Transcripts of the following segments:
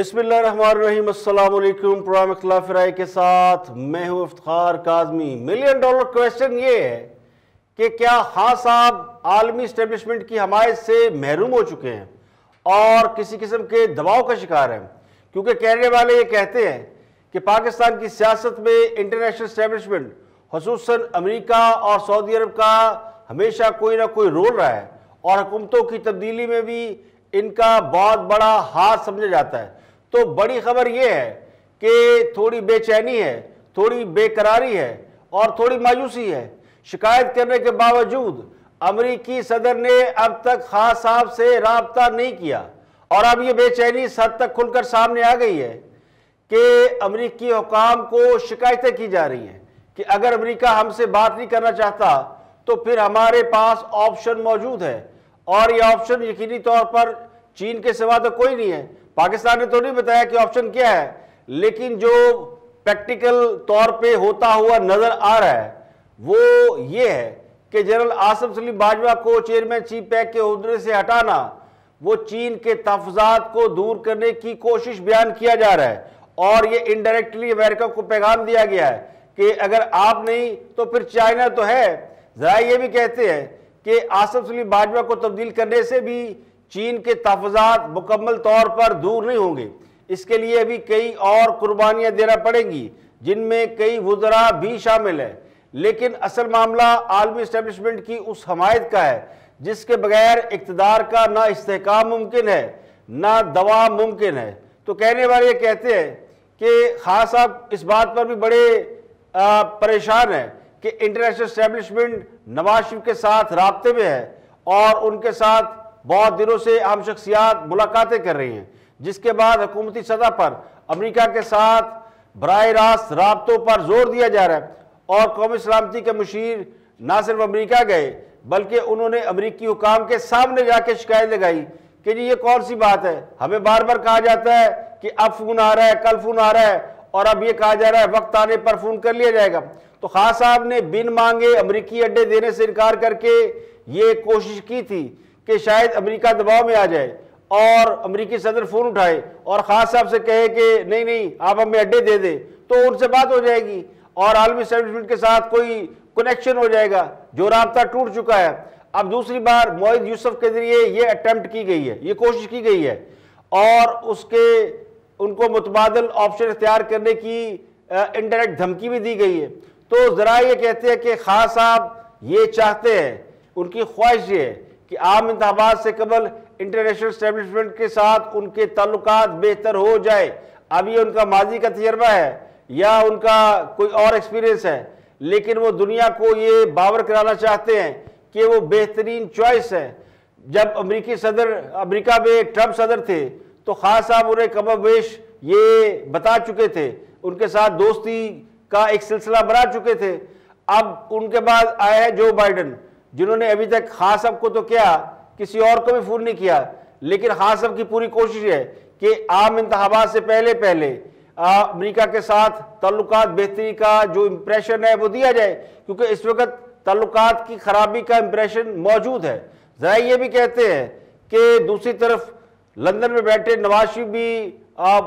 बिस्मिल्लाहिर्रहमानिर्रहीम, अस्सलाम वालेकुम। प्रोग्राम इख्तिलाफ राय के साथ मैं हूं Iftikhar Kazmi. Million dollar question ये है कि क्या खान साहब आलमी इस्टेब्लिशमेंट की हमायत से महरूम हो चुके हैं और किसी किस्म के दबाव का शिकार हैं, क्योंकि कहने वाले ये कहते हैं कि पाकिस्तान की सियासत में इंटरनेशनल इस्टेब्लिशमेंट खुसूसन अमेरिका और सऊदी अरब का हमेशा कोई ना कोई रोल रहा है और हुकूमतों की तब्दीली में भी इनका बहुत बड़ा हाथ समझा जाता है। तो बड़ी खबर यह है कि थोड़ी बेचैनी है, थोड़ी बेकरारी है और थोड़ी मायूसी है। शिकायत करने के बावजूद अमरीकी सदर ने अब तक खान साहब से राब्ता नहीं किया और अब यह बेचैनी इस हद तक खुलकर सामने आ गई है कि अमरीकी हुकाम को शिकायतें की जा रही हैं कि अगर अमरीका हमसे बात नहीं करना चाहता तो फिर हमारे पास ऑप्शन मौजूद है और यह ऑप्शन यकीनी तौर पर चीन के सिवा तो कोई नहीं है। पाकिस्तान ने तो नहीं बताया कि ऑप्शन क्या है, लेकिन जो प्रैक्टिकल तौर पे होता हुआ नजर आ रहा है वो ये है कि जनरल आसिम सलीम बाजवा को चेयरमैन चीफ पैक के ओहदे से हटाना वो चीन के तहफ़्फ़ुज़ात को दूर करने की कोशिश बयान किया जा रहा है और ये इनडायरेक्टली अमेरिका को पैगाम दिया गया है कि अगर आप नहीं तो फिर चाइना तो है। जरा ये भी कहते हैं कि आसिम सलीम बाजवा को तब्दील करने से भी चीन के तहफ़्फ़ुज़ात मुकम्मल तौर पर दूर नहीं होंगे। इसके लिए भी कई और कुर्बानियां देना पड़ेंगी जिनमें कई वुज़रा भी शामिल है। लेकिन असल मामला आलमी इस्टेब्लिशमेंट की उस हमायत का है जिसके बगैर इक़्तिदार का ना इस्तेहकाम मुमकिन है ना दवा मुमकिन है। तो कहने वाले ये कहते हैं कि खान साहब इस बात पर भी बड़े परेशान हैं कि इंटरनेशनल इस्टेब्लिशमेंट नवाज शरीफ के साथ राब्ते में है और उनके साथ बहुत दिनों से आम शख्सियात मुलाकातें कर रही हैं, जिसके बाद हुकूमती सतह पर अमेरिका के साथ बराह रास्त राब्तों पर जोर दिया जा रहा है और कौमी सलामती के मुशीर ना सिर्फ अमेरिका गए बल्कि उन्होंने अमेरिकी हुकाम के सामने जाके शिकायत लगाई कि जी ये कौन सी बात है। हमें बार बार कहा जाता है कि अब फोन आ रहा है, कल फोन आ रहा है और अब ये कहा जा रहा है वक्त आने पर फोन कर लिया जाएगा। तो खान साहब ने बिन मांगे अमेरिकी अड्डे देने से इनकार करके ये कोशिश की थी कि शायद अमेरिका दबाव में आ जाए और अमेरिकी सदर फोन उठाए और खान साहब से कहे कि नहीं नहीं आप हमें अड्डे दे दे, तो उनसे बात हो जाएगी और आलमी इस्टेब्लिशमेंट के साथ कोई कनेक्शन हो जाएगा जो राब्ता टूट चुका है। अब दूसरी बार मोइद यूसुफ के जरिए ये अटेम्प्ट की गई है, ये कोशिश की गई है और उसके उनको मुतबादल ऑप्शन इख्तियार करने की इनडायरेक्ट धमकी भी दी गई है। तो जरा ये कहते हैं कि खान साहब ये चाहते हैं, उनकी ख्वाहिश ये है कि आम इंतखाबात से कबल इंटरनेशनल इस्टेब्लिशमेंट के साथ उनके ताल्लुकात बेहतर हो जाए। अब ये उनका माजी का तजर्बा है या उनका कोई और एक्सपीरियंस है, लेकिन वो दुनिया को ये बावर कराना चाहते हैं कि वो बेहतरीन चॉइस है। जब अमेरिकी सदर अमेरिका में ट्रंप सदर थे तो खान साहब उन्हें कमोबेश ये बता चुके थे, उनके साथ दोस्ती का एक सिलसिला बना चुके थे। अब उनके बाद आए हैं जो बाइडन, जिन्होंने अभी तक खान साहब को तो क्या किसी और को भी फोन नहीं किया, लेकिन खान साहब की पूरी कोशिश है कि आम इंतखाबात से पहले पहले अमेरिका के साथ ताल्लुकात बेहतरी का जो इंप्रेशन है वो दिया जाए, क्योंकि इस वक्त ताल्लुकात की खराबी का इंप्रेशन मौजूद है। जरा ये भी कहते हैं कि दूसरी तरफ लंदन में बैठे नवाज शरीफ भी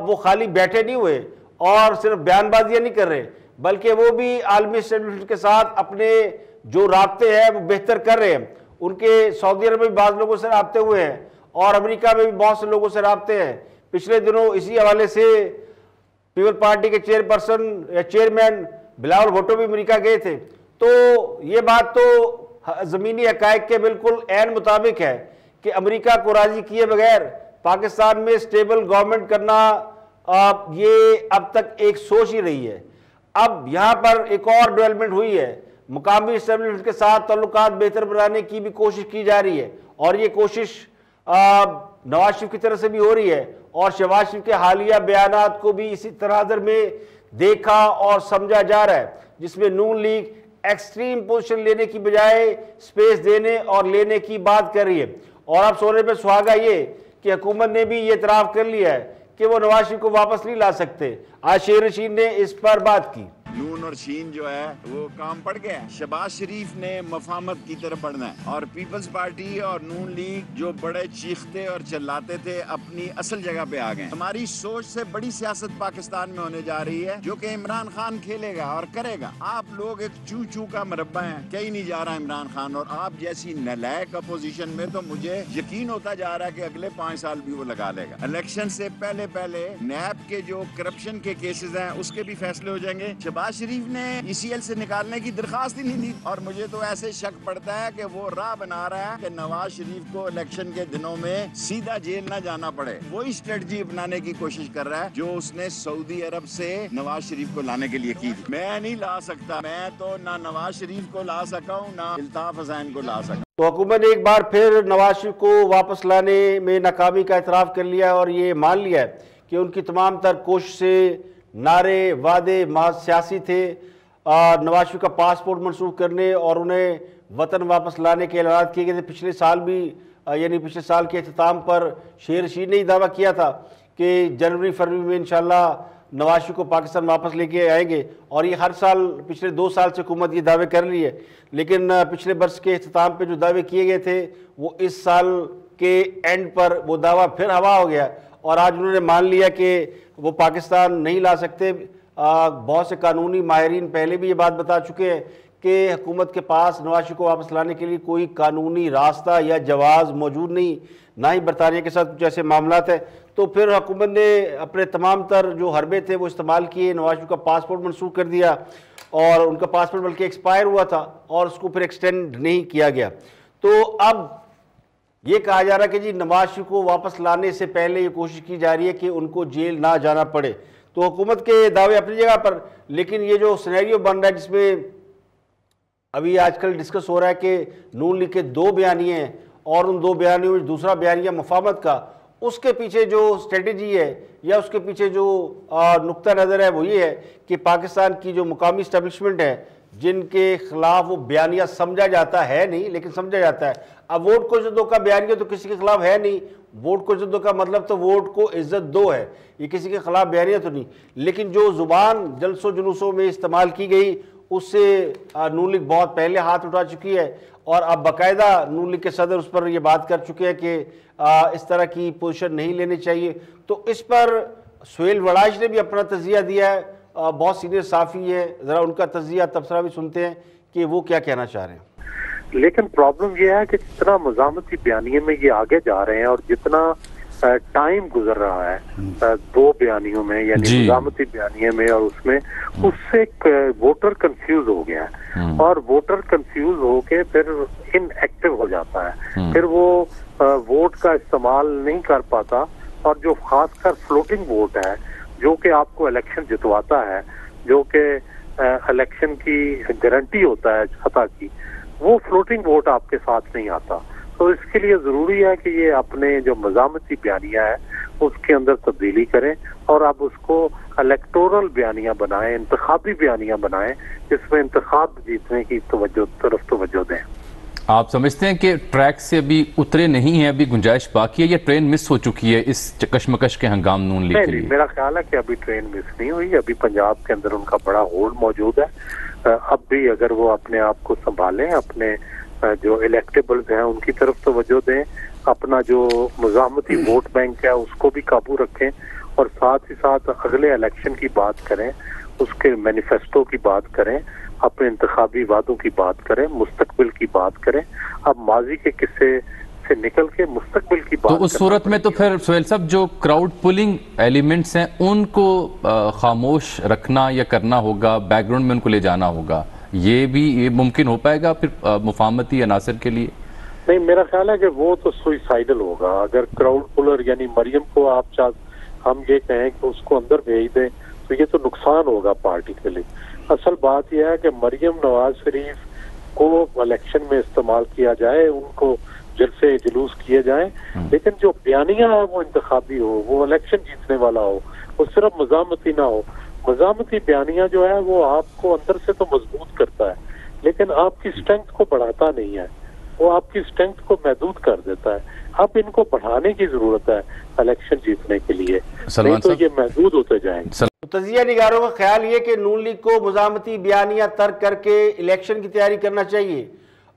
वो खाली बैठे नहीं हुए और सिर्फ बयानबाजियां नहीं कर रहे, बल्कि वो भी आलमी इस्टेब्लिशमेंट के साथ अपने जो राब्ते हैं वो बेहतर कर रहे हैं। उनके सऊदी अरब में भी बाज़ लोगों से राब्ते हुए हैं और अमेरिका में भी बहुत से लोगों से राब्ते हैं। पिछले दिनों इसी हवाले से पीपल पार्टी के चेयरपर्सन या चेयरमैन बिलावल भुट्टो भी अमेरिका गए थे। तो ये बात तो ज़मीनी हक़ाइक़ के बिल्कुल ऐन मुताबिक है कि अमेरिका को राज़ी किए बगैर पाकिस्तान में स्टेबल गवर्नमेंट करना ये अब तक एक सोच ही रही है। अब यहाँ पर एक और डेवलपमेंट हुई है, मुकामी इस्टेब्लिशमेंट के साथ ताल्लुकात बेहतर बनाने की भी कोशिश की जा रही है और ये कोशिश नवाज शरीफ की तरफ से भी हो रही है और शहबाज शरीफ के हालिया बयानात को भी इसी तनाज़र में देखा और समझा जा रहा है, जिसमें नून लीग एक्सट्रीम पोजीशन लेने की बजाय स्पेस देने और लेने की बात कर रही है। और अब सोने पे सुहागा ये कि हुकूमत ने भी ये इतराफ़ कर लिया है कि वो नवाज शरीफ को वापस नहीं ला सकते। आज शेर रशीद ने इस पर बात की। नून और शीन जो है वो काम पड़ गया। शहबाज शरीफ ने मफामत की तरफ बढ़ना है और पीपल्स पार्टी और नून लीग जो बड़े चीखते और चिल्लाते थे अपनी असल जगह पे आ गए। हमारी सोच से बड़ी सियासत पाकिस्तान में होने जा रही है जो कि इमरान खान खेलेगा और करेगा। आप लोग एक चू चू का मरब्बा है, कहीं नहीं जा रहा इमरान खान, और आप जैसी नालायक अपोजिशन में तो मुझे यकीन होता जा रहा है कि अगले 5 साल भी वो लगा लेगा। इलेक्शन से पहले पहले नैब के जो करप्शन के केसेस हैं उसके भी फैसले हो जाएंगे। शहबाज शरीफ ने ECL से निकालने की दरखास्त ही नहीं दी और मुझे तो ऐसे शक पड़ता है कि वो राह बना रहा है कि नवाज शरीफ को इलेक्शन के दिनों में सीधा जेल ना जाना पड़े। वही स्ट्रेटजी अपनाने की कोशिश कर रहा है जो उसने सऊदी अरब से नवाज शरीफ को लाने के लिए की थी। मैं नहीं ला सकता, मैं तो ना नवाज शरीफ को ला सका हूँ ना इल्ताफ हुसैन को ला सका। तो हुकूमत ने एक बार फिर नवाज शरीफ को वापस लाने में नाकामी का एतराफ़ कर लिया और ये मान लिया है कि उनकी तमाम तर कोशिश से नारे वादे महज सियासी थे। नवाज शरीफ का पासपोर्ट मंसूख करने और उन्हें वतन वापस लाने के ऐलान किए गए थे। पिछले साल भी यानी पिछले साल के अख्ताम पर शेर रशीद ने दावा किया था कि जनवरी फरवरी में इंशाल्लाह नवाज शरीफ को पाकिस्तान वापस लेके आएंगे और ये हर साल पिछले 2 साल से हुकूमत ये दावे कर रही है। लेकिन पिछले वर्ष के अख्ताम पे जो दावे किए गए थे वो इस साल के एंड पर वो दावा फिर हवा हो गया और आज उन्होंने मान लिया कि वो पाकिस्तान नहीं ला सकते। बहुत से कानूनी माहिरीन पहले भी ये बात बता चुके हैं कि हुकूमत के पास नवाज शरीफ को वापस लाने के लिए कोई कानूनी रास्ता या जवाज़ मौजूद नहीं, ना ही बरतानिया के साथ कुछ ऐसे मामलात है। तो फिर हुकूमत ने अपने तमाम तर जो हरबे थे वो इस्तेमाल किए, नवाज शरीफ का पासपोर्ट मनसूख कर दिया और उनका पासपोर्ट बल्कि एक्सपायर हुआ था और उसको फिर एक्सटेंड नहीं किया गया। तो अब ये कहा जा रहा है कि जी नवाज शरीफ को वापस लाने से पहले ये कोशिश की जा रही है कि उनको जेल ना जाना पड़े। तो हुकूमत के दावे अपनी जगह पर, लेकिन ये जो सिनेरियो बन रहा है जिसमें अभी आजकल डिस्कस हो रहा है कि नून लीग के 2 बयानिए हैं और उन 2 बयानियों में दूसरा बयानिया मफामत का, उसके पीछे जो स्ट्रेटजी है या उसके पीछे जो नुक्ता नज़र है वो ये है कि पाकिस्तान की जो मुकामी इस्टेब्लिशमेंट है जिनके खिलाफ वो बयानिया समझा जाता है नहीं लेकिन समझा जाता है। अब वोट को इज्जत दो का बयानिया तो किसी के खिलाफ है नहीं, वोट को इज्जत दो का मतलब तो वोट को इज्जत दो है, ये किसी के खिलाफ बयानिया तो नहीं। लेकिन जो जुबान जलसों जुलूसों में इस्तेमाल की गई उससे नून लीग बहुत पहले हाथ उठा चुकी है और अब बाकायदा नून लीग के सदर उस पर ये बात कर चुके हैं कि इस तरह की पोजीशन नहीं लेनी चाहिए। तो इस पर सुहेल वड़ाइश ने भी अपना तजिया दिया है, बहुत सीनियर साफ़ी है, ज़रा उनका तजिया तबसरा भी सुनते हैं कि वो क्या कहना चाह रहे हैं। लेकिन प्रॉब्लम यह है कि जितना मज़ामती बयानिए में ये आगे जा रहे हैं और जितना टाइम गुजर रहा है 2 बयानियों में यानी मज़ामती बयानिए में और उसमें, उससे वोटर कंफ्यूज हो गया है और वोटर कंफ्यूज होके फिर इनएक्टिव हो जाता है, फिर वो वोट का इस्तेमाल नहीं कर पाता। और जो खासकर फ्लोटिंग वोट है जो कि आपको इलेक्शन जितवाता है, जो कि इलेक्शन की गारंटी होता है सत्ता की, वो फ्लोटिंग वोट आपके साथ नहीं आता। तो इसके लिए जरूरी है कि ये अपने जो मज़ामती बयानिया है उसके अंदर तब्दीली करें और अब उसको इलेक्टोरल बयानिया बनाएं, इंतखाबी बयानिया बनाएं जिसमें इंतखाब जीतने की तरफ तवज्जो दें। आप समझते हैं कि ट्रैक से अभी उतरे नहीं है, अभी गुंजाइश बाकी है या ट्रेन मिस हो चुकी है इस कश्मकश के हंगाम नून लीग के लिए? मेरा ख्याल है कि अभी ट्रेन मिस नहीं हुई, अभी पंजाब के अंदर उनका बड़ा होल्ड मौजूद है। अब भी अगर वो अपने आप को संभालें, अपने जो इलेक्टेबल्स हैं उनकी तरफ तवज्जो दें, अपना जो मज़ामती वोट बैंक है उसको भी काबू रखें और साथ ही साथ अगले इलेक्शन की बात करें, उसके मैनिफेस्टो की बात करें, अपने इंतखाबी वादों की बात करें, मुस्तकबिल की बात करें। अब माजी के किस्से से निकल के मुस्तकबिल की बात। तो उस सूरत में तो फिर सुहेल साहब जो क्राउड पुलिंग एलिमेंट्स हैं उनको खामोश रखना या करना होगा, बैकग्राउंड में उनको ले जाना होगा, ये मुमकिन हो पाएगा फिर मुफाहमती अनासर के लिए? नहीं, मेरा ख्याल है कि वो तो सुइसाइडल होगा। अगर क्राउड पुलर यानी मरियम को हम ये कहें कि उसको अंदर भेज दें तो ये तो नुकसान होगा पार्टी के लिए। असल बात यह है कि मरियम नवाज शरीफ को इलेक्शन में इस्तेमाल किया जाए, उनको जलसे जुलूस किए जाएं, लेकिन जो बयानिया है वो इंतखाबी हो, वो इलेक्शन जीतने वाला हो, वो सिर्फ मज़ामती ना हो। मज़ामती बयानिया जो है वो आपको अंदर से तो मजबूत करता है लेकिन आपकी स्ट्रेंथ को बढ़ाता नहीं है। वो आपकी स्ट्रेंथ को महदूद कर देता है। अब इनको बढ़ाने की जरूरत है इलेक्शन जीतने के लिए, नहीं तो ये महदूद होते जाएंगे। तजिया निगारों का ख्याल ये कि नून लीग को मुजामती बयानियां तर्क करके इलेक्शन की तैयारी करना चाहिए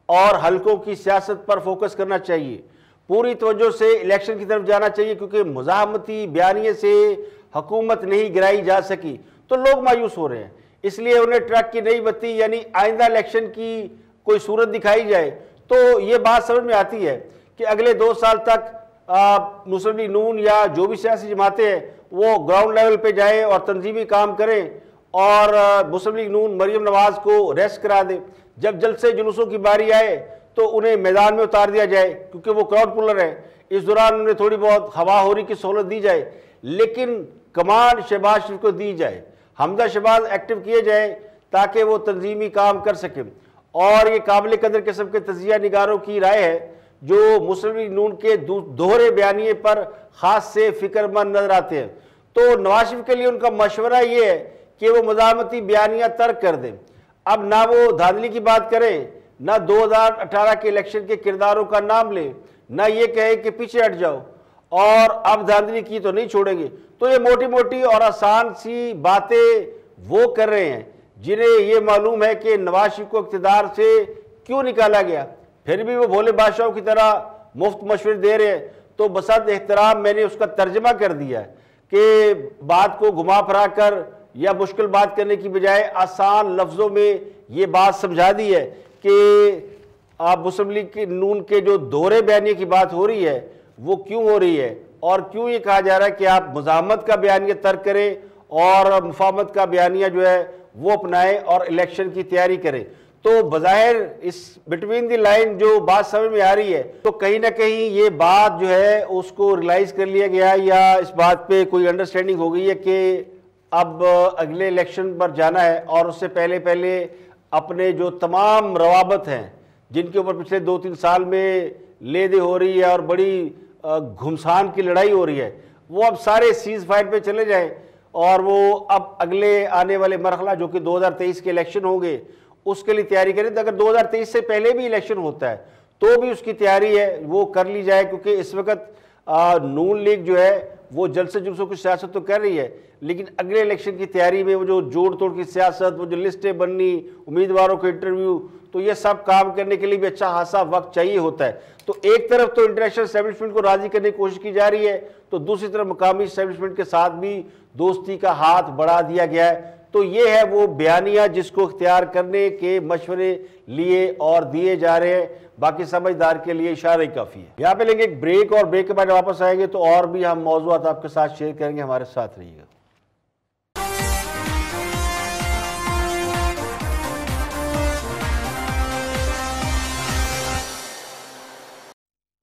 और हलकों की सियासत पर फोकस करना चाहिए, पूरी तवज्जो से इलेक्शन की तरफ जाना चाहिए, क्योंकि मुजामती बयानिए से हुकूमत नहीं गिराई जा सकी तो लोग मायूस हो रहे हैं। इसलिए उन्हें ट्रक की नई बत्ती यानी आइंदा इलेक्शन की कोई सूरत दिखाई जाए तो ये बात समझ में आती है कि अगले 2 साल तक मुस्लिम लीग नून या जो भी सियासी जमातें हैं वो ग्राउंड लेवल पे जाए और तंजीमी काम करें और मुस्लिम लीग नून मरियम नवाज को रेस्ट करा दे। जब जलसे जुलूसों की बारी आए तो उन्हें मैदान में उतार दिया जाए, क्योंकि वो क्राउड पुलर है। इस दौरान उन्हें थोड़ी बहुत हवा होरी की सहूलत दी जाए, लेकिन कमांड शहबाज शरीफ को दी जाए, हमजा शहबाज एक्टिव किए जाए ताकि वो तंजीमी काम कर सकें। और ये काबिल कदर किस्म के तजिया निगारों की राय है जो मुस्लिम लीग नून के दोहरे बयानिए पर खास से फिक्रमंद नजर आते हैं। तो नवाज शरीफ के लिए उनका मशवरा ये है कि वो मुजामती बयानियां तर्क कर दें। अब ना वो धांधली की बात करें, ना 2018 के इलेक्शन के किरदारों का नाम लें, ना ये कहे कि पीछे हट जाओ और अब धांधली की तो नहीं छोड़ेंगे। तो ये मोटी मोटी और आसान सी बातें वो कर रहे हैं जिन्हें ये मालूम है कि नवाज शरीफ को इक़्तिदार से क्यों निकाला गया, फिर भी वो भोले बादशाहों की तरह मुफ्त मशवरे दे रहे हैं। तो बसत एहतराम मैंने उसका तर्जमा कर दिया है कि बात को घुमा फिरा कर या मुश्किल बात करने की बजाय आसान लफ्ज़ों में ये बात समझा दी है कि आप मुस्लिम लीग के नून के जो दोहरे बयानिए की बात हो रही है वो क्यों हो रही है और क्यों ये कहा जा रहा है कि आप मुजामत का बयानिया तर्क करें और मुफाहमत का बयानिया जो है वो अपनाएं और इलेक्शन की तैयारी करें। तो बज़ाहिर इस बिटवीन द लाइन जो बात समझ में आ रही है तो कहीं ना कहीं ये बात जो है उसको रियलाइज कर लिया गया या इस बात पे कोई अंडरस्टैंडिंग हो गई है कि अब अगले इलेक्शन पर जाना है और उससे पहले पहले अपने जो तमाम रवाबत हैं जिनके ऊपर पिछले 2-3 साल में ले दे हो रही है और बड़ी घुमसान की लड़ाई हो रही है, वो अब सारे सीज फायर पे चले जाएं और वो अब अगले आने वाले मरहला जो कि 2023 के इलेक्शन होंगे उसके लिए तैयारी करें। तो अगर 2023 से पहले भी इलेक्शन होता है तो भी उसकी तैयारी है वो कर ली जाए, क्योंकि इस वक्त नून लीग जो है वो जलसे जुलूसों की सियासत तो कर रही है, लेकिन अगले इलेक्शन की तैयारी में वो जो जोड़ तोड़ की सियासत, वो जो लिस्टें बननी, उम्मीदवारों के इंटरव्यू, तो ये सब काम करने के लिए भी अच्छा खासा वक्त चाहिए होता है। तो एक तरफ तो इंटरनेशनल एस्टेब्लिशमेंट को राजी करने की कोशिश की जा रही है, तो दूसरी तरफ मुकामी एस्टेब्लिशमेंट के साथ भी दोस्ती का हाथ बढ़ा दिया गया है। तो ये है वो बयानिया जिसको इख्तियार करने के मशवरे लिए और दिए जा रहे हैं, बाकी समझदार के लिए इशारा ही काफ़ी है। यहाँ पे लेंगे एक ब्रेक और ब्रेक के बाद वापस आएंगे तो और भी हम मौज़ूआत आपके साथ शेयर करेंगे, हमारे साथ रहिएगा।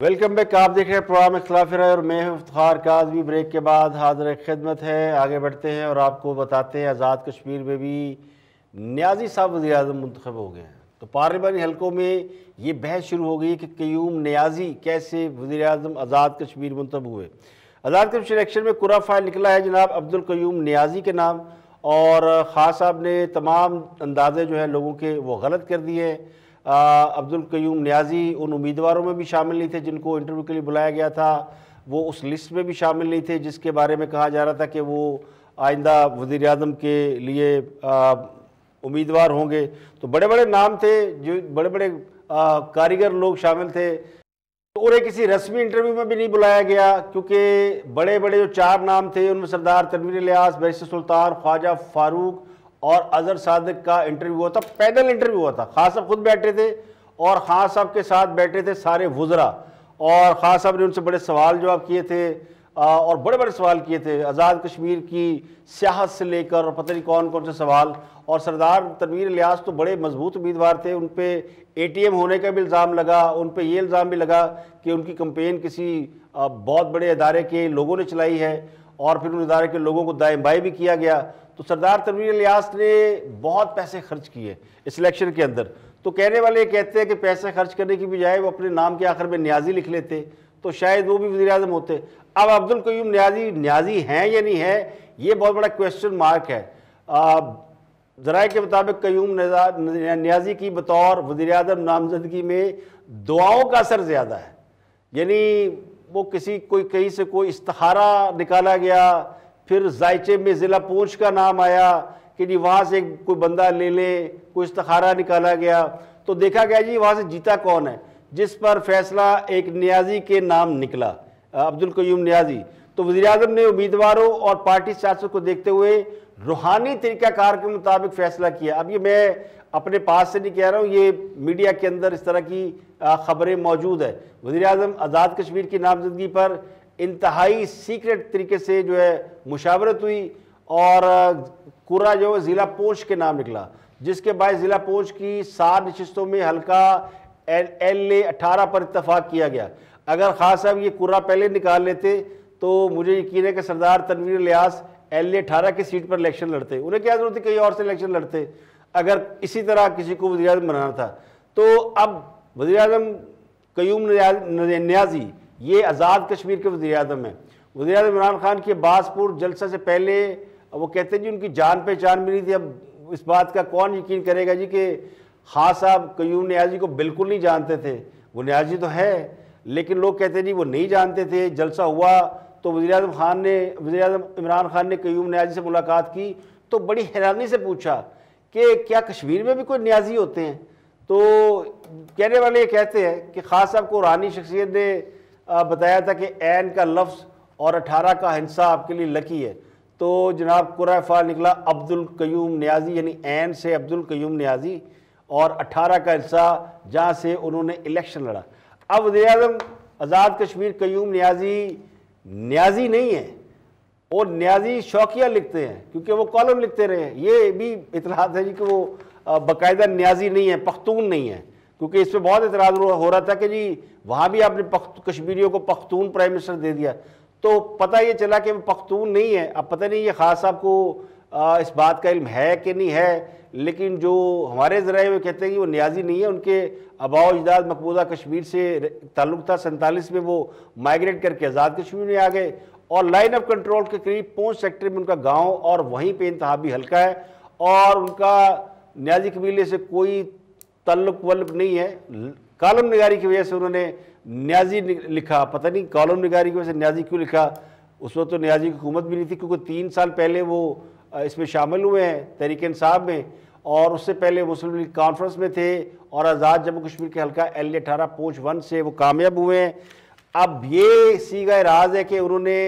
वेलकम बैक, आप देख रहे हैं प्रोग्राम इख्तिलाफ राय और मैं हूं इफ्तिखार काज़मी। ब्रेक के बाद हाजिर खिदमत है, आगे बढ़ते हैं और आपको बताते हैं आज़ाद कश्मीर में भी नियाज़ी साहब वज़ीर आज़म मुंतखब हो गए हैं। तो पार्लिमानी हलकों में ये बहस शुरू हो गई कि क़य्यूम नियाज़ी कैसे वज़ीर आज़म आज़ाद कश्मीर मुंतखब हुए। आज़ाद कश्मीर इलेक्शन में कुरा फाइल निकला है जनाब अब्दुल क़य्यूम नियाज़ी के नाम, और ख़ान साहब ने तमाम अंदाजे जो है लोगों के वो गलत कर दिए हैं। अब्दुल क़य्यूम नियाज़ी उन उम्मीदवारों में भी शामिल नहीं थे जिनको इंटरव्यू के लिए बुलाया गया था, वो उस लिस्ट में भी शामिल नहीं थे जिसके बारे में कहा जा रहा था कि वो आइंदा वज़ीर आज़म के लिए उम्मीदवार होंगे। तो बड़े बड़े नाम थे, जो बड़े बड़े कारीगर लोग शामिल थे, तो उन्हें किसी रस्मी इंटरव्यू में भी नहीं बुलाया गया, क्योंकि बड़े बड़े जो 4 नाम थे उनमें सरदार तनवीर इलियास, बैरिस्टर सुल्तान, ख्वाजा फारूक और अजहर सादिक का इंटरव्यू हुआ था। पैनल इंटरव्यू हुआ था, खान साहब खुद बैठे थे और खान साहब के साथ बैठे थे सारे वुज़रा, और खान साहब ने उनसे बड़े सवाल जवाब किए थे और बड़े बड़े सवाल किए थे आज़ाद कश्मीर की सियासत से लेकर, और पता नहीं कौन कौन से सवाल। और सरदार तनवीर इलियास तो बड़े मजबूत उम्मीदवार थे, उन पे ATM होने का भी इल्ज़ाम लगा, उन पे ये इल्ज़ाम भी लगा कि उनकी कंपेन किसी बहुत बड़े इदारे के लोगों ने चलाई है और फिर उन इदारे के लोगों को दाएं बाएं भी किया गया। तो सरदार तनवीर इलियास ने बहुत पैसे खर्च किए इस इलेक्शन के अंदर। तो कहने वाले कहते हैं कि पैसे खर्च करने की बजाय वो अपने नाम के आखिर में नियाज़ी लिख लेते तो शायद वो भी वज़ीर आज़म होते। अब अब्दुल क़य्यूम नियाज़ी हैं या नहीं है, ये बहुत बड़ा क्वेश्चन मार्क है। ज़राए के मुताबिक क़य्यूम नियाज़ी की बतौर वज़ीर आज़म नामजदगी में दुआओं का असर ज़्यादा है। यानी वो किसी कोई कहीं से कोई इस्तिखारा निकाला गया, फिर जायचे में ज़िला पूंछ का नाम आया कि जी वहाँ से कोई बंदा ले ले, कोई इस्तिखारा निकाला गया तो देखा गया जी वहाँ से जीता कौन है, जिस पर फैसला एक न्याजी के नाम निकला, अब्दुल कयूम न्याजी। तो वज़ीर-ए-आज़म ने उम्मीदवारों और पार्टी सियासत को देखते हुए रूहानी तरीक़ाकार के मुताबिक फ़ैसला किया। अब ये मैं अपने पास से नहीं कह रहा हूँ, ये मीडिया के अंदर इस तरह की ख़बरें मौजूद है। वज़ीर-ए-आज़म आज़ाद कश्मीर की नामजदगी पर इंतहाई सीक्रेट तरीके से जो है मुशावरत हुई और कुरा जो ज़िला पूंछ के नाम निकला, जिसके बाद ज़िला पूंछ की 7 नशिस्तों में हल्का LA 18 पर इत्तफाक किया गया। अगर खास साहब ये कुरा पहले निकाल लेते तो मुझे यकीन है कि सरदार तनवीर इलियास LA 18 की सीट पर इलेक्शन लड़ते। उन्हें क्या जरूरत थी कहीं और से इलेक्शन लड़ते अगर इसी तरह किसी को वज़ीर-ए-आज़म बनाना था। तो अब वज़ीर-ए-आज़म कयूम न्याजी ये आज़ाद कश्मीर के वज़ीर-ए-आज़म हैं। वज़ीर-ए-आज़म इमरान खान के बासपुर जलसा से पहले वो कहते हैं जी उनकी जान पहचान मिली थी। अब इस बात का कौन यकीन करेगा जी कि हाँ साहब कयूम न्याजी को बिल्कुल नहीं जानते थे। वो न्याजी तो है लेकिन लोग कहते हैं जी वो नहीं जानते थे। जलसा हुआ तो वज़ीर-ए-आज़म इमरान खान ने कयूम न्याजी से मुलाकात की तो बड़ी हैरानी से पूछा कि क्या कश्मीर में भी कोई न्याजी होते हैं। तो कहने वाले ये कहते हैं कि खास साहब को रूहानी शख्सियत ने बताया था कि ऐन का लफ्ज़ और 18 का हिस्सा आपके लिए लकी है। तो जनाब कुरा फाल निकला अब्दुल कयूम न्याजी, यानी ऐन से अब्दुल कयूम न्याजी और 18 का हिस्सा जहाँ से उन्होंने इलेक्शन लड़ा। अब वज़ीर-ए-आज़म आज़ाद कश्मीर कयूम न्याजी नहीं है और न्याजी शौकिया लिखते हैं क्योंकि वो कॉलम लिखते रहे हैं। ये भी इतलात है जी कि वो बाकायदा न्याजी नहीं है, पख्तून नहीं है, क्योंकि इस पर बहुत इतराज़ हो रहा था कि जी वहाँ भी आपने कश्मीरियों को पख्तून प्राइम मिनिस्टर दे दिया। तो पता ये चला कि वो पख्तून नहीं है। अब पता नहीं ये खास साहब को इस बात का इल्म है कि नहीं है, लेकिन जो हमारे ज़राए वो कहते हैं कि वो न्याजी नहीं है। उनके आबाओ अजदाद मकबूजा कश्मीर से ताल्लुक़ था। 47 में वो माइग्रेट करके आज़ाद कश्मीर में आ गए और लाइन ऑफ कंट्रोल के करीब पूंछ सेक्टर में उनका गांव और वहीं पे इंतहाबी हल्का है और उनका न्याजी कबीले से कोई ताल्लुक़ वल्लुक़ नहीं है। कॉलम निगारी की वजह से उन्होंने न्याजी लिखा, पता नहीं कॉलम निगारी की वजह से न्याजी क्यों लिखा। उस वक्त तो न्याजी की हुकूमत भी नहीं थी क्योंकि 3 साल पहले वो इसमें शामिल हुए हैं तहरीक इंसाफ में और उससे पहले मुस्लिम लीग कॉन्फ्रेंस में थे और आज़ाद जम्मू कश्मीर के हल्का LA 18 पूंछ 1 से वो कामयाब हुए हैं। अब ये सीगा राज है कि उन्होंने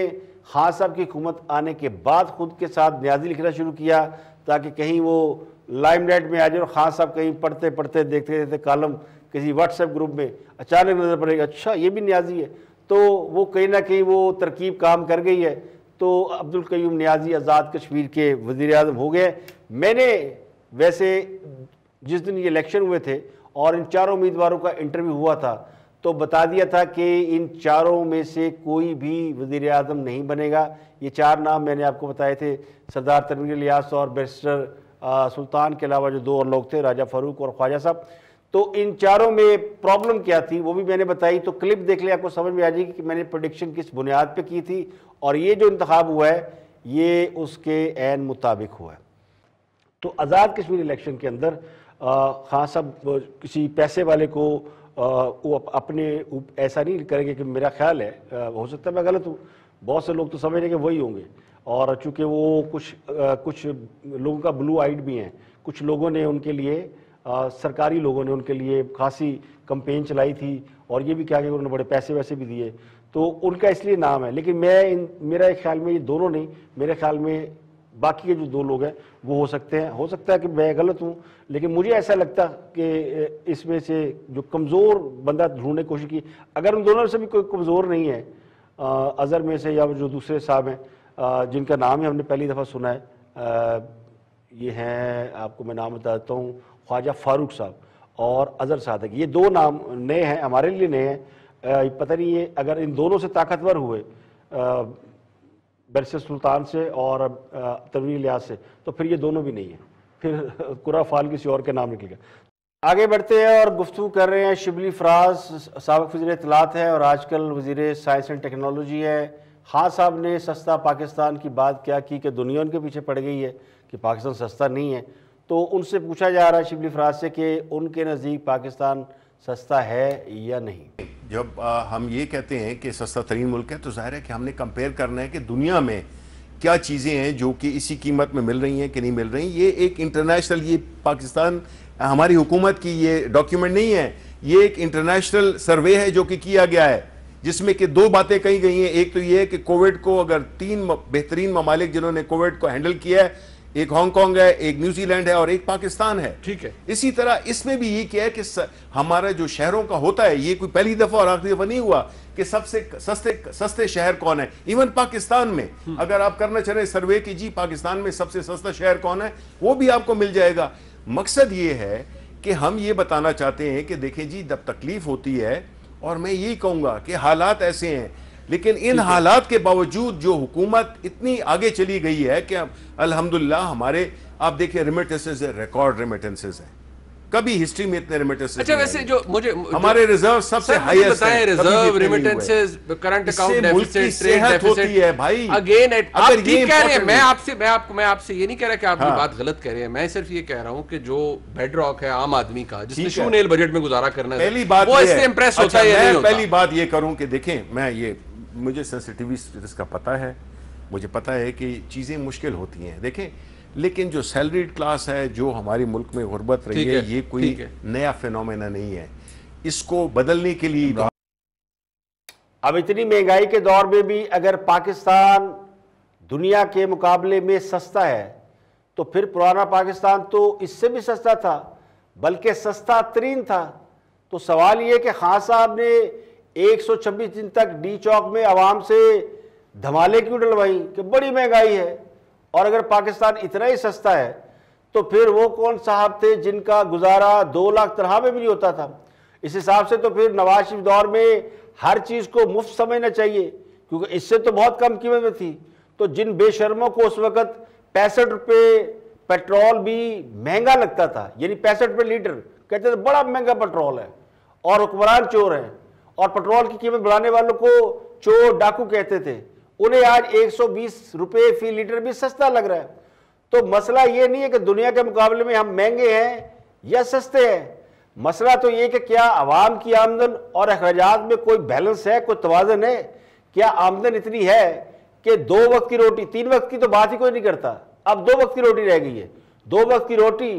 खान साहब की हुकूमत आने के बाद खुद के साथ न्याजी लिखना शुरू किया ताकि कहीं वो लाइमलाइट में आ जाए और खान साहब कहीं पढ़ते पढ़ते देखते देखते कॉलम किसी व्हाट्सएप ग्रुप में अचानक नज़र पड़ेगा अच्छा ये भी न्याजी है। तो वो कहीं ना कहीं वो तरकीब काम कर गई है। तो अब्दुल कयूम न्याजी आज़ाद कश्मीर के वज़ीर-ए-आज़म हो गए। मैंने वैसे जिस दिन ये इलेक्शन हुए थे और इन चारों उम्मीदवारों का इंटरव्यू हुआ था तो बता दिया था कि इन चारों में से कोई भी वज़ीर-ए-आज़म नहीं बनेगा। ये 4 नाम मैंने आपको बताए थे, सरदार तनवीर इलियास और बैरिस्टर सुल्तान के अलावा जो 2 और लोग थे, राजा फारूक और ख्वाजा साहब। तो इन चारों में प्रॉब्लम क्या थी वो भी मैंने बताई। तो क्लिप देख ले आपको समझ में आ जाएगी कि मैंने प्रेडिक्शन किस बुनियाद पे की थी और ये जो इंतखाब हुआ है ये उसके ऐन मुताबिक हुआ है। तो आज़ाद कश्मीर इलेक्शन के अंदर खान साहब किसी पैसे वाले को वो अपने ऐसा नहीं करेंगे कि मेरा ख्याल है, हो सकता है मैं गलत हूँ, बहुत से लोग तो समझेंगे कि वही होंगे। और चूँकि वो कुछ लोगों का ब्लू आइड भी हैं, कुछ लोगों ने उनके लिए सरकारी लोगों ने उनके लिए खासी कंपेन चलाई थी और ये भी क्या कि उन्होंने बड़े पैसे वैसे भी दिए, तो उनका इसलिए नाम है। लेकिन मेरा एक ख्याल में ये दोनों नहीं, मेरे ख्याल में बाकी के जो 2 लोग हैं वो हो सकते हैं। हो सकता है कि मैं गलत हूँ, लेकिन मुझे ऐसा लगता कि इसमें से जो कमज़ोर बंदा ढूंढने की कोशिश की, अगर उन दोनों से भी कोई कमज़ोर नहीं है अज़हर में से या जो दूसरे साहब हैं जिनका नाम है हमने पहली दफ़ा सुना है, ये हैं आपको मैं नाम बताता हूँ, ख्वाजा फारूक साहब और अज़हर सादक। ये 2 नाम नए हैं, हमारे लिए नए हैं। पता नहीं ये अगर इन दोनों से ताकतवर हुए बैरिस्टर सुल्तान से और तनवीर इलियास से तो फिर ये दोनों भी नहीं है, फिर कुरा फाल किसी और के नाम निकल गया। आगे बढ़ते हैं और गुफ्तगू कर रहे हैं शिबली फराज, साबिक़ वज़ीर इत्तलात है और आजकल वज़ीर साइंस एंड टेक्नोलॉजी है। खान साहब ने सस्ता पाकिस्तान की बात क्या की कि दुनिया उनके पीछे पड़ गई है कि पाकिस्तान सस्ता नहीं है। तो उनसे पूछा जा रहा है शिबली फराज से कि उनके नज़दीक पाकिस्तान सस्ता है या नहीं। जब हम ये कहते हैं कि सस्ता तरीन मुल्क है तो जाहिर है कि हमने कंपेयर करना है कि दुनिया में क्या चीज़ें हैं जो कि इसी कीमत में मिल रही हैं कि नहीं मिल रही। ये एक इंटरनेशनल, ये पाकिस्तान हमारी हुकूमत की ये डॉक्यूमेंट नहीं है, ये एक इंटरनेशनल सर्वे है जो कि किया गया है, जिसमें कि दो बातें कही गई हैं। एक तो ये है कि कोविड को अगर 3 बेहतरीन ममालिक जिन्होंने कोविड को हैंडल किया है, एक हांगकांग है, एक न्यूजीलैंड है और एक पाकिस्तान है। ठीक है, इसी तरह इसमें भी ये किया है कि हमारा जो शहरों का होता है, ये कोई पहली दफा और आखिरी दफा नहीं हुआ कि सबसे सस्ते शहर कौन है। इवन पाकिस्तान में अगर आप करना चाह रहे हैं सर्वे की जी पाकिस्तान में सबसे सस्ता शहर कौन है, वो भी आपको मिल जाएगा। मकसद ये है कि हम ये बताना चाहते हैं कि देखें जी, जब तकलीफ होती है, और मैं यही कहूंगा कि हालात ऐसे हैं, लेकिन इन हालात के बावजूद जो हुकूमत इतनी आगे चली गई है कि अल्हम्दुलिल्लाह हमारे, आप देखिए रेमिटेंसेस है, रिकॉर्ड रेमिटेंसेस है, कभी हिस्ट्री में इतने रेमिटेंसेस। अच्छा, वैसे जो मुझे हमारे रिजर्व सबसे हाईएस्ट बताएं, reserve remittances, current account deficit, trade deficit है भाई। अगेन आप ठीक कह रहे हैं, मैं आपसे ये नहीं कह रहा कि आप ये बात गलत कह रहे हैं, मैं सिर्फ ये कह रहा हूं कि जो बेडरॉक है आम आदमी का, जिसने शू नेल बजट में गुजारा करना है, पहली बात वो इससे इंप्रेस होता है या नहीं होता। पहली बात ये करूं कि देखें, मैं ये, मुझे सेंसिटिविटी का पता है, मुझे पता है कि चीजें मुश्किल होती हैं, देखें, लेकिन जो सैलरीड क्लास है जो हमारे मुल्क में गुर्बत रही है, ये कोई नया फिनोमेना नहीं है, इसको बदलने के लिए अब इतनी महंगाई के दौर में भी अगर पाकिस्तान दुनिया के मुकाबले में सस्ता है, तो फिर पुराना पाकिस्तान तो इससे भी सस्ता था, बल्कि सस्ता तरीन था। तो सवाल ये कि खान साहब ने 126 दिन तक डी चौक में आवाम से धमाले क्यों डलवाई कि बड़ी महंगाई है, और अगर पाकिस्तान इतना ही सस्ता है तो फिर वो कौन साहब थे जिनका गुजारा 2 लाख तरह में भी नहीं होता था। इस हिसाब से तो फिर नवाज शरीफ दौर में हर चीज़ को मुफ्त समझना चाहिए, क्योंकि इससे तो बहुत कम कीमत में थी। तो जिन बेशर्मों को उस वक़्त 65 रुपये पेट्रोल भी महंगा लगता था, यानी 65 रुपये लीटर, कहते थे बड़ा महंगा पेट्रोल है और हुक्मरान चोर हैं, और पेट्रोल की कीमत बढ़ाने वालों को चोर डाकू कहते थे, उन्हें आज 120 रुपये फी लीटर भी सस्ता लग रहा है। तो मसला ये नहीं है कि दुनिया के मुकाबले में हम महंगे हैं या सस्ते हैं, मसला तो ये कि क्या आवाम की आमदन और अखराजात में कोई बैलेंस है, कोई तवाज़ुन है। क्या आमदन इतनी है कि 2 वक्त की रोटी, 3 वक्त की तो बात ही कोई नहीं करता, अब 2 वक्त की रोटी रह गई है, 2 वक्त की रोटी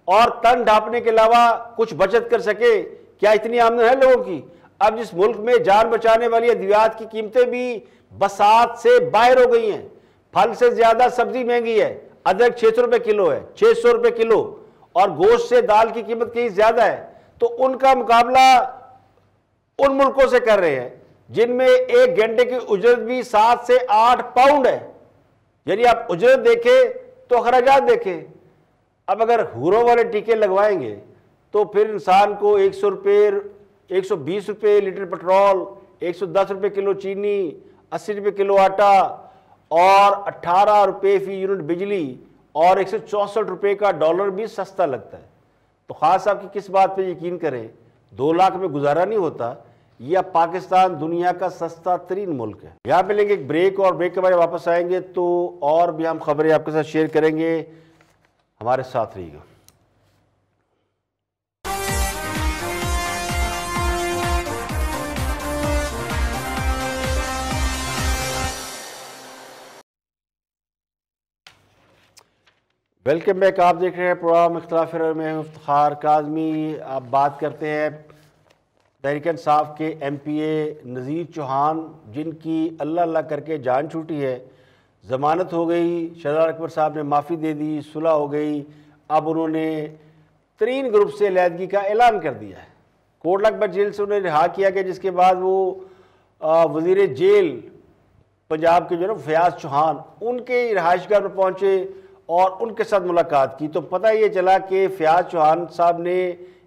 और तन ढांपने के अलावा कुछ बचत कर सके, क्या इतनी आमदन है लोगों की। अब जिस मुल्क में जान बचाने वाली अद्वियात की कीमतें भी बसात से बाहर हो गई हैं, फल से ज्यादा सब्जी महंगी है, अदरक 600 रुपये किलो है, 600 रुपये किलो, और गोश्त से दाल की कीमत कहीं ज्यादा है। तो उनका मुकाबला उन मुल्कों से कर रहे हैं जिनमें 1 घंटे की उजरत भी 7 से 8 पाउंड है। यानी आप उजरत देखें तो अखराजात देखें। अब अगर हूरों वाले टीके लगवाएंगे तो फिर इंसान को 100 रुपये, 120 रुपये लीटर पेट्रोल, 110 रुपये किलो चीनी, 80 रुपये किलो आटा और 18 रुपये फी यूनिट बिजली और 164 रुपये का डॉलर भी सस्ता लगता है। तो खास साहब की किस बात पे यकीन करें, 2 लाख में गुजारा नहीं होता, या पाकिस्तान दुनिया का सस्ता तरीन मुल्क है। यहाँ पे लेंगे एक ब्रेक, और ब्रेक के बाद वापस आएंगे तो और भी हम खबरें आपके साथ शेयर करेंगे, हमारे साथ रहिएगा। वेलकम बैक, आप देख रहे हैं प्रोग्राम इख्तिलाफ राय में इफ्तिखार काज़मी। आप बात करते हैं तहरीक इंसाफ के MPA नज़ीर चौहान, जिनकी अल्लाह अल्लाह करके जान छूटी है, ज़मानत हो गई, शहजाद अकबर साहब ने माफ़ी दे दी, सुलह हो गई। अब उन्होंने तरीन ग्रुप से अलहदगी का ऐलान कर दिया है। कोटला जेल से उन्हें रिहा किया गया, जिसके बाद वो वज़ीर जेल पंजाब के जो ना फयाज चौहान, उनके रिहाइशगाह पर पहुँचे और उनके साथ मुलाकात की। तो पता ये चला कि फयाज चौहान साहब ने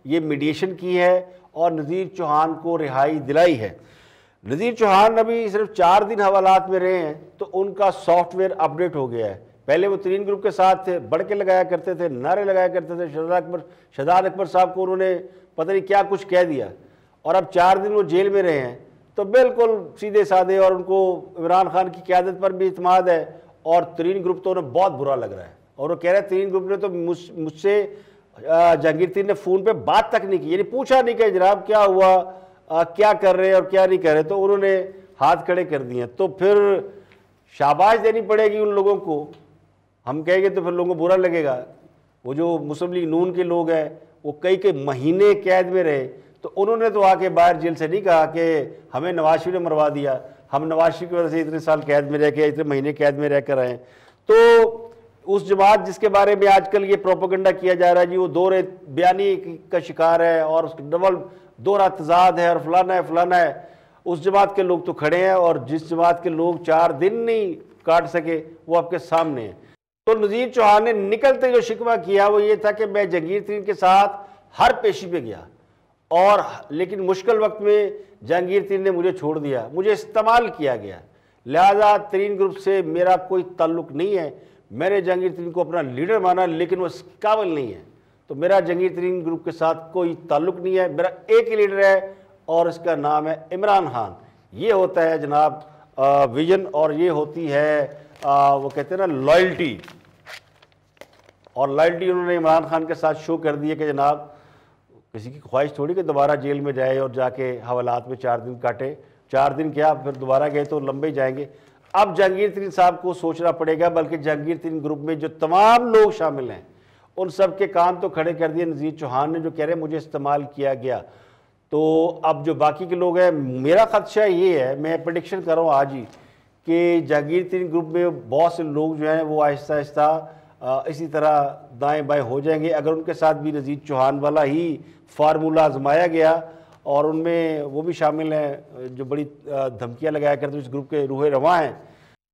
ये मीडिएशन की है और नज़ीर चौहान को रिहाई दिलाई है। नज़ीर चौहान अभी सिर्फ 4 दिन हवालात में रहे हैं तो उनका सॉफ्टवेयर अपडेट हो गया है। पहले वो तरीन ग्रुप के साथ थे, बढ़ के लगाया करते थे, नारे लगाया करते थे, शहजाद अकबर साहब को उन्होंने पता नहीं क्या कुछ कह दिया, और अब 4 दिन वो जेल में रहे हैं। तो बिल्कुल सीधे साधे, और उनको इमरान खान की क़यादत पर भी इत्मीनान है, और तरीन ग्रुप तो उन्हें बहुत बुरा लग रहा है, और वो कह रहे हैं तरीन ग्रुप ने तो मुझसे जहांगीर ने फ़ोन पे बात तक नहीं की, यानी पूछा नहीं कि जनाब क्या हुआ, क्या कर रहे हैं और क्या नहीं कर रहे, तो उन्होंने हाथ खड़े कर दिए। तो फिर शाबाश देनी पड़ेगी उन लोगों को, हम कहेंगे तो फिर लोगों को बुरा लगेगा। वो जो मुस्लिम लीग नून के लोग हैं वो कई महीने कैद में रहे, तो उन्होंने तो आके बाहर जेल से नहीं कहा कि हमें नवाज शरीफ ने मरवा दिया, हम नवाज शरीफ की वजह से इतने साल कैद में रह के, इतने महीने कैद में रह कर आए। तो उस जमात जिसके बारे में आजकल ये प्रोपेगेंडा किया जा रहा है जी वो दोहरे बयानी का शिकार है और उसका डबल दोहरा तजाद है और फलाना है, उस जमात के लोग तो खड़े हैं, और जिस जमात के लोग 4 दिन नहीं काट सके वो आपके सामने है। तो नज़ीर चौहान ने निकलते जो शिकवा किया वो ये था कि मैं जहांगीर तरीन के साथ हर पेशी पे गया, और लेकिन मुश्किल वक्त में जहांगीर तरीन ने मुझे छोड़ दिया, मुझे इस्तेमाल किया गया, लिहाजा तरीन ग्रुप से मेरा कोई ताल्लुक नहीं है। मैंने जहांगीर तरीन को अपना लीडर माना लेकिन वो इस काबिल नहीं है, तो मेरा जहांगीर तरीन ग्रुप के साथ कोई ताल्लुक नहीं है। मेरा एक ही लीडर है और इसका नाम है इमरान खान। ये होता है जनाब विजन, और ये होती है वो कहते हैं ना लॉयल्टी, और लॉयल्टी उन्होंने इमरान खान के साथ शो कर दी है कि जनाब किसी की ख्वाहिश थोड़ी कि दोबारा जेल में जाए और जाके हवालात में 4 दिन काटे, 4 दिन क्या फिर दोबारा गए तो लंबे जाएंगे। अब जहांगीर तरीन साहब को सोचना पड़ेगा, बल्कि जहांगीर तरीन ग्रुप में जो तमाम लोग शामिल हैं उन सब के कान तो खड़े कर दिए नज़ीर चौहान ने, जो कह रहे हैं मुझे इस्तेमाल किया गया। तो अब जो बाकी के लोग हैं, मेरा खदशा ये है, मैं प्रेडिक्शन कर रहा हूँ आज ही, कि जहांगीर तरीन ग्रुप में बहुत से लोग जो हैं वो आहिस्ता आहिस्ता इसी तरह दाएं बाएं हो जाएंगे। अगर उनके साथ भी नज़ीर चौहान वाला ही फार्मूला आजमाया गया, और उनमें वो भी शामिल हैं जो बड़ी धमकियां लगाया करते इस ग्रुप के रूहे रवां हैं,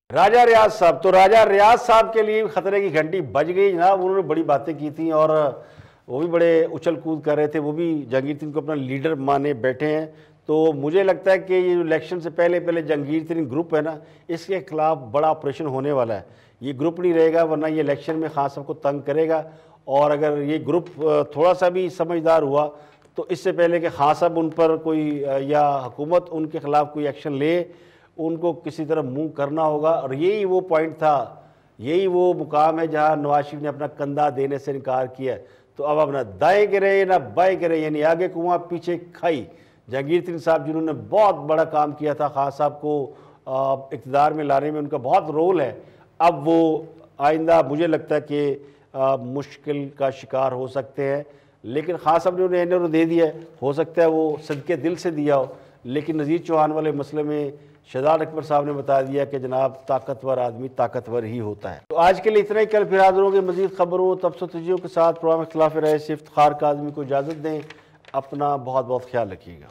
राजा रियाज साहब। तो राजा रियाज साहब के लिए खतरे की घंटी बज गई जनाब, उन्होंने बड़ी बातें की थी और वो भी बड़े उछल कूद कर रहे थे, वो भी जहांगीर तरीन को अपना लीडर माने बैठे हैं। तो मुझे लगता है कि ये इलेक्शन से पहले जहांगीर तरीन ग्रुप है ना, इसके खिलाफ बड़ा ऑपरेशन होने वाला है। ये ग्रुप नहीं रहेगा, वरना ये इलेक्शन में खान साहब को तंग करेगा, और अगर ये ग्रुप थोड़ा सा भी समझदार हुआ तो इससे पहले कि खान साहब उन पर कोई या हुकूमत उनके खिलाफ कोई एक्शन ले, उनको किसी तरह मूव करना होगा। और यही वो पॉइंट था, यही वो मुकाम है जहाँ नवाज शरीफ ने अपना कंधा देने से इनकार किया। तो अब ना दाएं गिरे ना बाएं गिरे, यानी आगे कुआं पीछे खाई। जहांगीर तरीन साहब जिन्होंने बहुत बड़ा काम किया था, खान साहब को इक़्तिदार में लाने में उनका बहुत रोल है, अब वो आइंदा मुझे लगता है कि मुश्किल का शिकार हो सकते हैं। लेकिन खान साहब ने उन्हें एनओ दे दिया है, हो सकता है वो सदके दिल से दिया हो, लेकिन नज़ीर चौहान वाले मसले में शहजाद अकबर साहब ने बता दिया कि जनाब ताकतवर आदमी ताकतवर ही होता है। तो आज के लिए इतना ही, कल फिर हाजिर होंगे मज़ीद खबरों तबसतुजियों के साथ। प्रोग्राम इख्तिलाफ राय से इफ्तिखार काज़मी को इजाज़त दें। अपना बहुत बहुत ख्याल रखिएगा।